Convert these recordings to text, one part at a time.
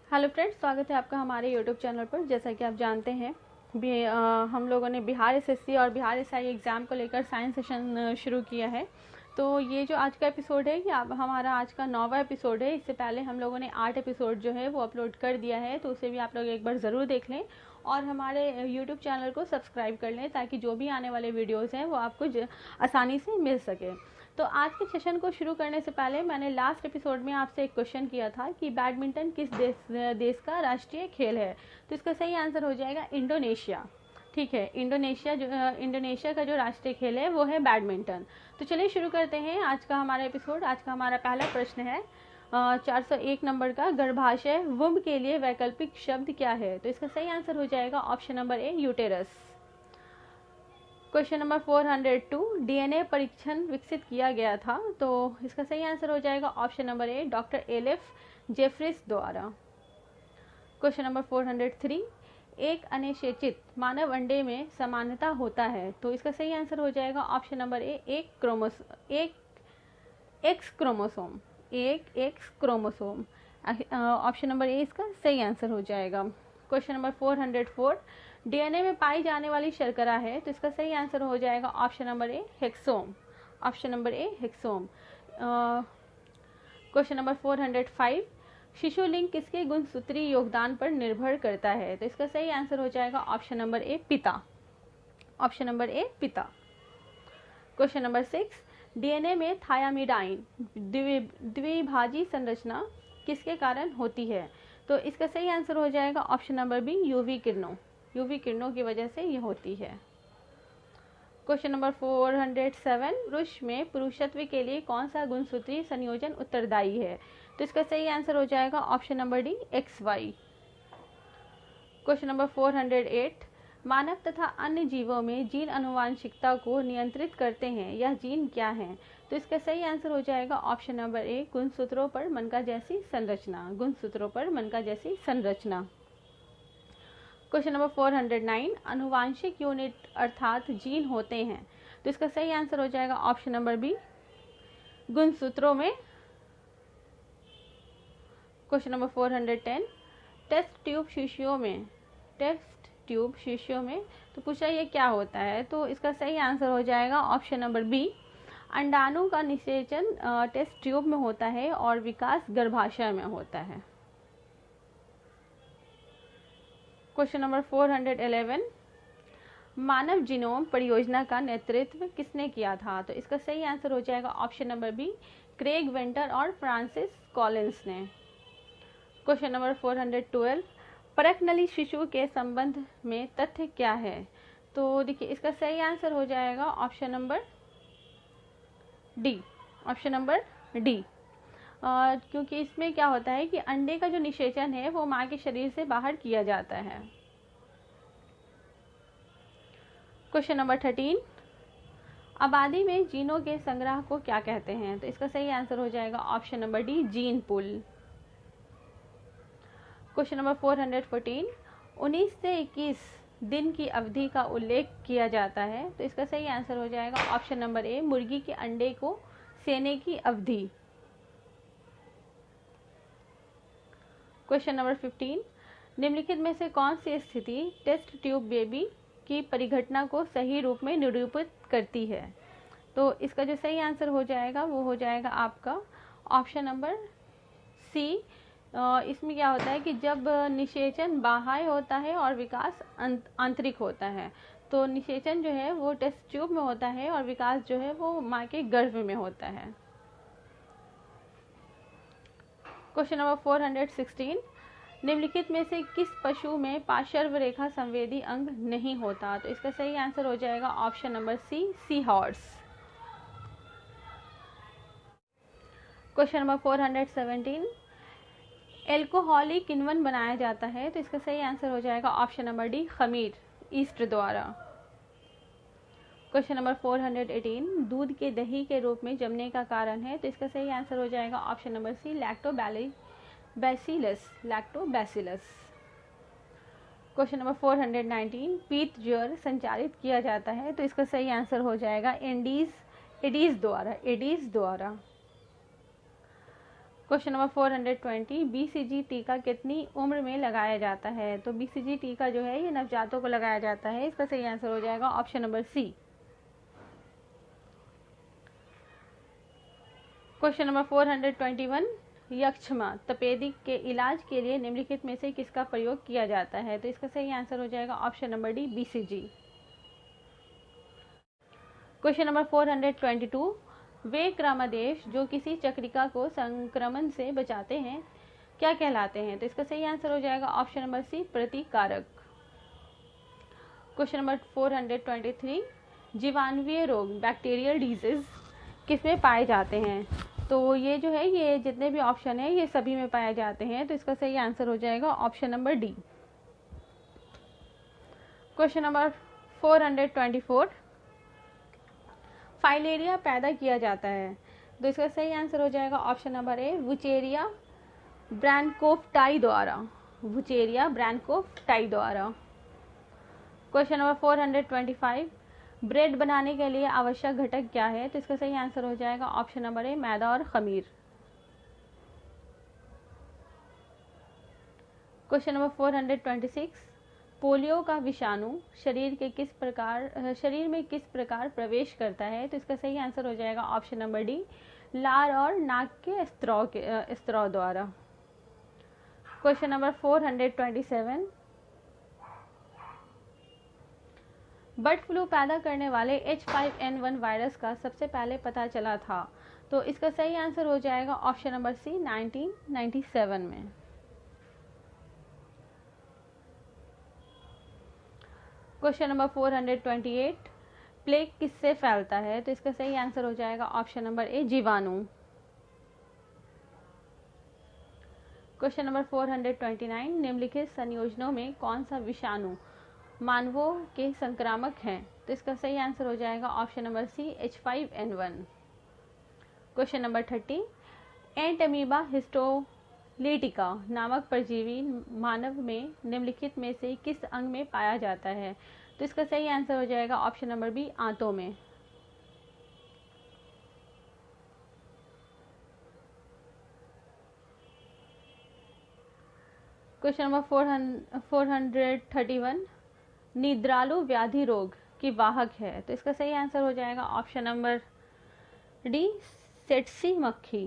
Hello friends, स्वागत है आपका हमारे यूट्यूब चैनल पर। जैसा कि आप जानते हैं हम लोगों ने बिहार एसएससी और बिहार एसआई एग्ज़ाम को लेकर साइंस सेशन शुरू किया है। तो ये जो आज का एपिसोड है ये हमारा आज का 9वां एपिसोड है। इससे पहले हम लोगों ने 8 एपिसोड जो है वो अपलोड कर दिया है, तो उसे भी आप लोग एक बार ज़रूर देख लें और हमारे यूट्यूब चैनल को सब्सक्राइब कर लें ताकि जो भी आने वाले वीडियोज़ हैं वो आपको आसानी से मिल सके। तो आज के सेशन को शुरू करने से पहले मैंने लास्ट एपिसोड में आपसे एक क्वेश्चन किया था कि बैडमिंटन किस देश का राष्ट्रीय खेल है। तो इसका सही आंसर हो जाएगा इंडोनेशिया। ठीक है, इंडोनेशिया का जो राष्ट्रीय खेल है वो है बैडमिंटन। तो चलिए शुरू करते हैं आज का हमारा एपिसोड। आज का हमारा पहला प्रश्न है 401 नंबर का, गर्भाशय वुम्ब के लिए वैकल्पिक शब्द क्या है। तो इसका सही आंसर हो जाएगा ऑप्शन नंबर ए, यूटेरस। क्वेश्चन नंबर 402, डीएनए परीक्षण विकसित किया गया था। तो इसका सही आंसर हो जाएगा option number A, doctor Alec Jeffreys द्वारा। क्वेश्चन नंबर 403, एक अनिषेचित मानव अंडे में समानता होता है। तो इसका सही आंसर हो जाएगा ऑप्शन नंबर ए, एक एक्स क्रोमोसोम। ऑप्शन नंबर ए इसका सही आंसर हो जाएगा। क्वेश्चन नंबर 404, डीएनए में पाई जाने वाली शर्करा है। तो इसका सही आंसर हो जाएगा ऑप्शन नंबर ए, हेक्सोम। ऑप्शन नंबर ए, हेक्सोम। क्वेश्चन नंबर 405, शिशु लिंग किसके गुणसूत्री योगदान पर निर्भर करता है। तो इसका सही आंसर हो जाएगा ऑप्शन नंबर ए, पिता। ऑप्शन नंबर ए, पिता। क्वेश्चन नंबर 6, डीएनए में थायामिडाइन द्विभाजी संरचना किसके कारण होती है। तो इसका सही आंसर हो जाएगा ऑप्शन नंबर बी, यूवी किरणों की वजह से ये होती है। क्वेश्चन नंबर 407, पुरुष में पुरुषत्व के लिए कौन सा गुणसूत्री संयोजन उत्तरदायी है। तो इसका सही आंसर हो जाएगा option number D, XY। Question number 408, मानव तथा अन्य जीवों में जीन आनुवांशिकता को नियंत्रित करते हैं, यह जीन क्या है। तो इसका सही आंसर हो जाएगा ऑप्शन नंबर ए, गुणसूत्रों पर मनका जैसी संरचना। क्वेश्चन नंबर 409, आनुवांशिक यूनिट अर्थात जीन होते हैं। तो इसका सही आंसर हो जाएगा ऑप्शन नंबर बी, गुणसूत्रों में। क्वेश्चन नंबर 410, टेस्ट ट्यूब शिशुओं में तो पूछा ये क्या होता है। तो इसका सही आंसर हो जाएगा ऑप्शन नंबर बी, अंडाणु का निषेचन टेस्ट ट्यूब में होता है और विकास गर्भाशय में होता है। क्वेश्चन नंबर 411, मानव जीनोम परियोजना का नेतृत्व किसने किया था। तो इसका सही आंसर हो जाएगा option number B, Craig Venter और फ्रांसिस कॉलिंस ने। क्वेश्चन नंबर 412, परकनली शिशु के संबंध में तथ्य क्या है। तो देखिए इसका सही आंसर हो जाएगा ऑप्शन नंबर डी, क्योंकि इसमें क्या होता है कि अंडे का जो निषेचन है वो माँ के शरीर से बाहर किया जाता है। क्वेश्चन नंबर 13, आबादी में जीनों के संग्रह को क्या कहते हैं। तो इसका सही आंसर हो जाएगा option number D, gene pool. Question number 414, 19 से 21 दिन की अवधि का उल्लेख किया जाता है। तो इसका सही आंसर हो जाएगा ऑप्शन नंबर ए, मुर्गी के अंडे को सेने की अवधि। क्वेश्चन नंबर 15, निम्नलिखित में से कौन सी स्थिति टेस्ट ट्यूब बेबी की परिघटना को सही रूप में निरूपित करती है। तो इसका जो सही आंसर हो जाएगा वो हो जाएगा आपका ऑप्शन नंबर सी। इसमें क्या होता है कि जब निषेचन बाह्य होता है और विकास आंतरिक होता है। तो निषेचन जो है वो टेस्ट ट्यूब में होता है और विकास जो है वो माँ के गर्भ में होता है। क्वेश्चन नंबर 416, निम्नलिखित में से किस पशु में पार्श्व रेखा संवेदी अंग नहीं होता। तो इसका सही आंसर हो जाएगा ऑप्शन नंबर सी, sea horse. Question number 417, alcoholic किण्वन बनाया जाता है। तो इसका सही आंसर हो जाएगा ऑप्शन नंबर डी, खमीर, ईस्ट द्वारा। क्वेश्चन नंबर 418, दूध के दही के रूप में जमने का कारण है। तो इसका सही आंसर हो जाएगा option number C, lactobacillus. Question number 419, पीत ज्वर संचालित किया जाता है। तो इसका सही आंसर हो जाएगा एडीज द्वारा। क्वेश्चन नंबर 420, BCG टीका कितनी उम्र में लगाया जाता है? तो BCG टीका जो है ये नवजातों को लगाया जाता है। इसका सही आंसर हो जाएगा option number C. Question number 421, यक्ष्मा तपेदिक के इलाज के लिए निम्नलिखित में से किसका प्रयोग किया जाता है? तो इसका सही आंसर हो जाएगा option number D, BCG। Question number 422, वे क्रमादेश जो किसी चक्रिका को संक्रमण से बचाते हैं क्या कहलाते हैं? तो इसका सही आंसर हो जाएगा ऑप्शन नंबर सी, प्रतिकारक। क्वेश्चन नंबर 423, जीवाणुवीय रोग बैक्टीरियल डिजीज किसमें पाए जाते हैं? तो ये जो है ये जितने भी ऑप्शन है ये सभी में पाए जाते हैं। तो इसका सही आंसर हो जाएगा option number D. Question number 424, filaria पैदा किया जाता है। तो इसका सही आंसर हो जाएगा ऑप्शन नंबर ए, वुचेरिया ब्रैनकोफ्टाई द्वारा। वुचेरिया ब्रैनकोफ्टाई द्वारा। क्वेश्चन नंबर 425, ब्रेड बनाने के लिए आवश्यक घटक क्या है? तो इसका सही आंसर हो जाएगा ऑप्शन नंबर ए, मैदा और खमीर। क्वेश्चन नंबर 426, पोलियो का विषाणु शरीर में किस प्रकार प्रवेश करता है? तो इसका सही आंसर हो जाएगा ऑप्शन नंबर डी, लार और नाक के स्त्रव द्वारा। क्वेश्चन नंबर 427, बर्ड फ्लू पैदा करने वाले H5N1 वायरस का सबसे पहले पता चला था। तो इसका सही आंसर हो जाएगा ऑप्शन नंबर सी, 1997 में। क्वेश्चन नंबर 428, प्लेग किससे फैलता है? तो इसका सही आंसर हो जाएगा ऑप्शन नंबर ए, जीवाणु। क्वेश्चन नंबर 429, निम्नलिखित संयोजनों में कौन सा विषाणु मानवों के संक्रामक हैं? तो इसका सही आंसर हो जाएगा option number C, H5N1। Question number 30, entamoeba histolytica नामक परजीवी मानव में निम्नलिखित में से किस अंग में पाया जाता है? तो इसका सही आंसर हो जाएगा ऑप्शन नंबर बी, आंतों में। क्वेश्चन नंबर 431, निद्रालु व्याधि रोग की वाहक है। तो इसका सही आंसर हो जाएगा ऑप्शन नंबर डी, सेटसी मक्खी।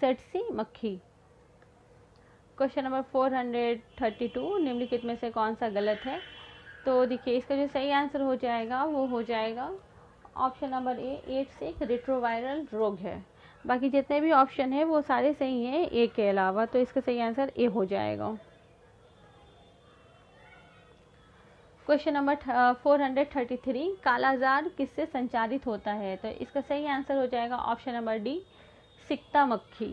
सेटसी मक्खी। क्वेश्चन नंबर 432, निम्नलिखित में से कौन सा गलत है? तो देखिए इसका जो सही आंसर हो जाएगा वो हो जाएगा ऑप्शन नंबर ए, एड्स एक रेट्रोवायरल रोग है। बाकी जितने भी ऑप्शन है वो सारे सही हैं ए के अलावा। तो इसका सही आंसर ए हो जाएगा। क्वेश्चन नंबर 433, कालाजार किससे संचारित होता है? तो इसका सही आंसर हो जाएगा ऑप्शन नंबर डी, सिकता मक्खी।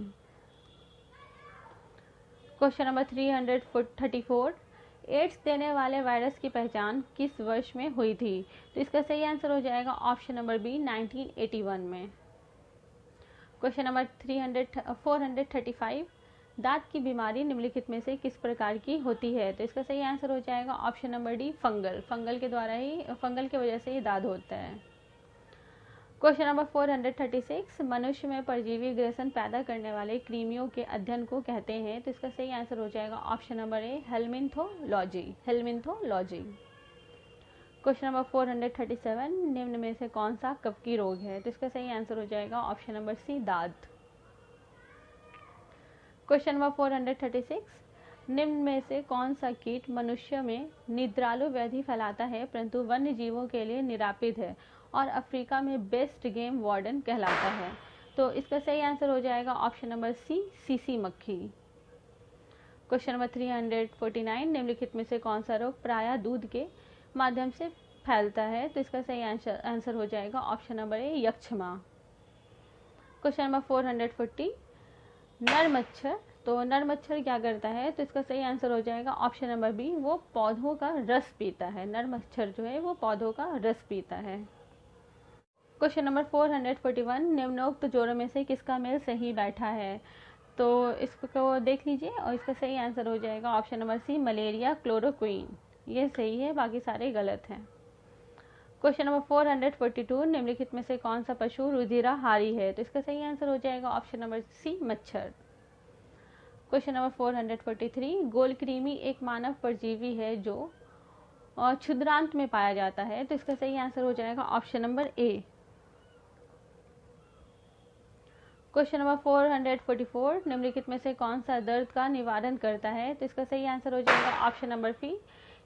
क्वेश्चन नंबर 334, एड्स देने वाले वायरस की पहचान किस वर्ष में हुई थी? तो इसका सही आंसर हो जाएगा ऑप्शन नंबर बी, 1981 में। क्वेश्चन नंबर 435, दांत की बीमारी निम्नलिखित में से किस प्रकार की होती है? तो इसका सही आंसर हो जाएगा ऑप्शन नंबर डी, फंगल की वजह से ही दाद होता है। क्वेश्चन नंबर 436, मनुष्य में परजीवी ग्रसन पैदा करने वाले कृमियों के अध्ययन को कहते हैं। तो इसका सही आंसर हो जाएगा option number A, helminthology. Question number 437, निम्न में से कौन सा कफकी रोग है? तो इसका सही आंसर हो जाएगा ऑप्शन नंबर सी, दाद। क्वेश्चन नंबर 436, निम्न में से कौन सा कीट मनुष्य में निद्रालु व्याधि फैलाता है परंतु वन्य जीवों के लिए निरापिद है और अफ्रीका में बेस्ट गेम वार्डन कहलाता है? तो इसका सही आंसर हो जाएगा ऑप्शन नंबर सी, सीसी मक्खी। क्वेश्चन नंबर 349, निम्नलिखित में से कौन सा रोग प्रायः दूध के माध्यम से फैलता है? तो इसका सही आंसर हो जाएगा ऑप्शन नंबर ए, यक्ष्मा। क्वेश्चन नंबर 440, नर मच्छर। तो नर मच्छर क्या करता है? तो इसका सही आंसर हो जाएगा ऑप्शन नंबर बी, वो पौधों का रस पीता है। नर मच्छर जो है वो पौधों का रस पीता है। क्वेश्चन नंबर 441, निम्नोक्त जोड़ों में से किसका मेल सही बैठा है? तो इसको देख लीजिए और इसका सही आंसर हो जाएगा option number C, malaria chloroquine. ये सही है, बाकी सारे गलत हैं। क्वेश्चन नंबर 442, निम्नलिखित में से कौन सा पशु रुधिराहारी है? तो इसका सही आंसर हो जाएगा ऑप्शन नंबर सी, मच्छर। क्वेश्चन नंबर 443, गोलकृमि एक मानव परजीवी है जो क्षुद्रांत में पाया जाता है, तो इसका सही आंसर हो जाएगा ऑप्शन नंबर ए। क्वेश्चन नंबर 444, निम्नलिखित में से कौन सा दर्द का निवारण करता है, तो इसका सही आंसर हो जाएगा option number C,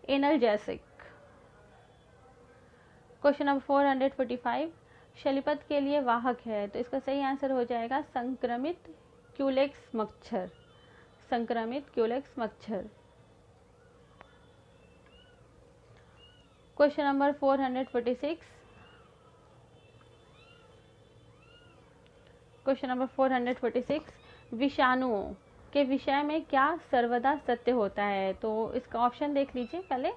analgesic. Question number 445, शलीपथ के लिए वाहक है, तो इसका सही आंसर हो जाएगा संक्रमित क्यूलेक्स मच्छर, संक्रमित क्यूलेक्स मच्छर। क्वेश्चन नंबर 446, क्वेश्चन नंबर 446, विषाणुओं के विषय में क्या सर्वदा सत्य होता है, तो इसका ऑप्शन देख लीजिए पहले।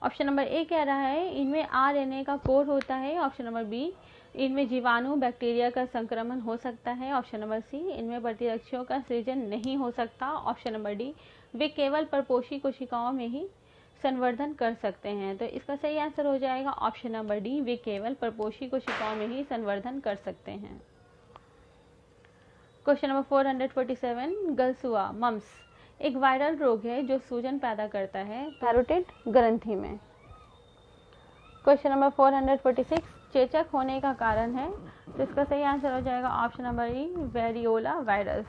ऑप्शन नंबर ए कह रहा है इनमें आरएनए का कोर होता है। ऑप्शन नंबर बी, इनमें जीवाणु बैक्टीरिया का संक्रमण हो सकता है। ऑप्शन नंबर सी, इनमें प्रतिरक्षियों का सृजन नहीं हो सकता। ऑप्शन नंबर डी, वे केवल परपोषी कोशिकाओं में ही संवर्धन कर सकते हैं, तो इसका सही आंसर हो जाएगा ऑप्शन नंबर डी, वे केवल परपोषी कोशिकाओं में ही संवर्धन कर सकते हैं। क्वेश्चन नंबर 447, गलसुआ मम्स एक वायरल रोग है जो सूजन पैदा करता है पैरोटिड ग्रंथि में। क्वेश्चन नंबर 446, चेचक होने का कारण है, तो इसका सही आंसर हो जाएगा ऑप्शन नंबर ई, वेरियोला वायरस।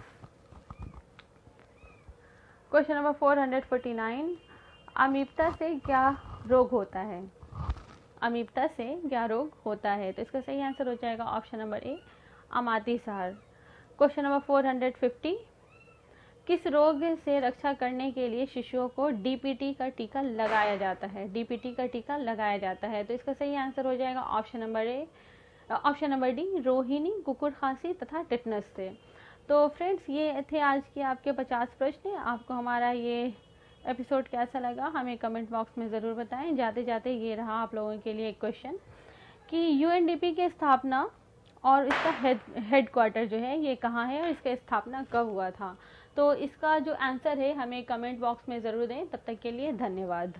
क्वेश्चन नंबर 449, अमीबता से क्या रोग होता है, अमीबता से क्या रोग होता है, तो इसका सही आंसर हो जाएगा ऑप्शन नंबर ए, अमातीसार। क्वेश्चन नंबर 450, किस रोग से रक्षा करने के लिए शिशुओं को डीपीटी का टीका लगाया जाता है, डीपीटी का टीका लगाया जाता है, तो इसका सही आंसर हो जाएगा ऑप्शन नंबर ए, ऑप्शन नंबर डी, रोहिणी, कुकुर खांसी तथा टिटनस से। तो फ्रेंड्स, ये थे आज के आपके 50 प्रश्न। आपको हमारा ये एपिसोड कैसा लगा हमें कमेंट बॉक्स में ज़रूर बताएं। जाते जाते ये रहा आप लोगों के लिए एक क्वेश्चन कि यूएनडीपी की स्थापना और इसका हेडक्वार्टर जो है ये कहाँ है और इसका स्थापना कब हुआ था, तो इसका जो आंसर है हमें कमेंट बॉक्स में ज़रूर दें। तब तक के लिए धन्यवाद।